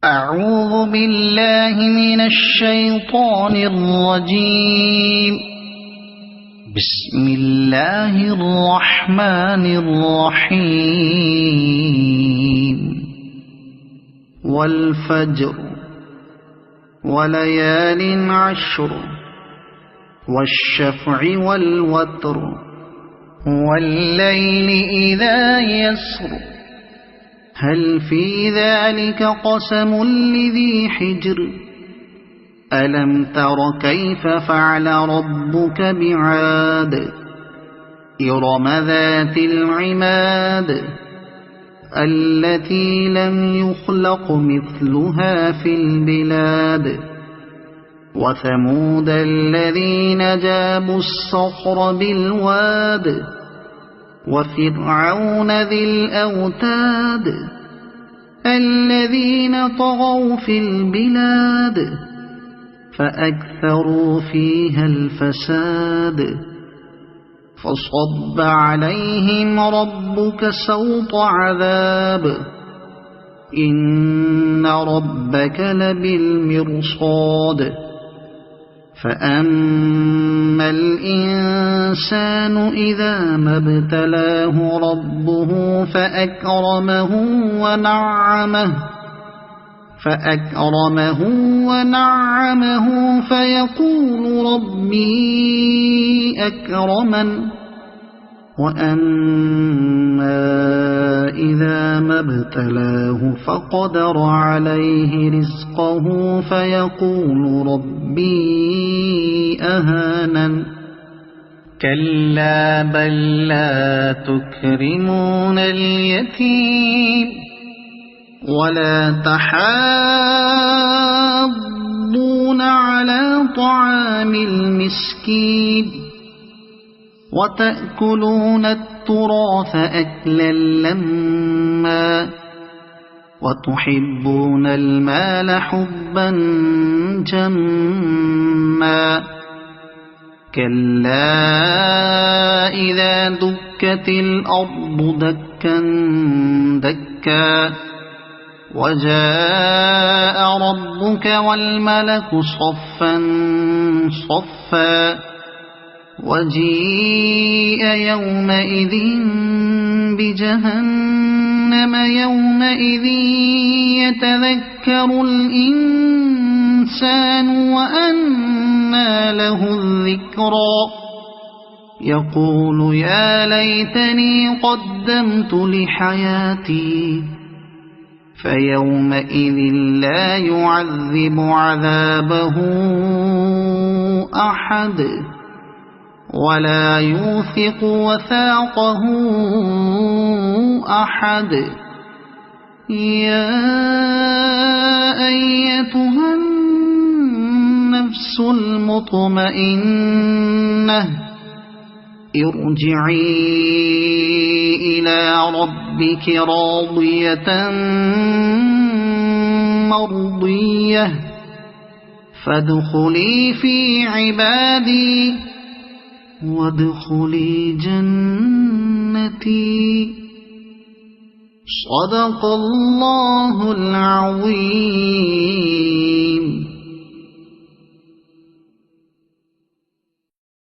أعوذ بالله من الشيطان الرجيم. بسم الله الرحمن الرحيم. والفجر وليال عشر والشفع والوتر والليل إذا يسر هل في ذلك قسم لذي حجر ألم تر كيف فعل ربك بعاد إرم ذات العماد التي لم يخلق مثلها في البلاد وثمود الذين جابوا الصخر بالواد وفرعون ذي الأوتاد الذين طغوا في البلاد فأكثروا فيها الفساد فصب عليهم ربك سوط عذاب إن ربك لبالمرصاد فأما الإنسان إذا ما ابتلاه ربه فأكرمه ونعمه فيقول ربي أكرمن وأما إذا ما ابتلاه فقدر عليه رزقه فيقول ربي أهانن كلا بل لا تكرمون اليتيم ولا تحاضون على طعام المسكين وتأكلون التراث أكلا لما وتحبون المال حبا جما كلا إذا دكت الأرض دكا دكا وجاء ربك والملك صفا صفا وجيء يومئذ بجهنم يومئذ يتذكر الإنسان وأنى له الذكرى يقول يا ليتني قدمت لحياتي فيومئذ لا يعذب عذابه أحد ولا يوثق وثاقه أحد يا أيتها النفس المطمئنة ارجعي إلى ربك راضية مرضية فادخلي في عبادي وادخلي جنتي صدق الله العظيم.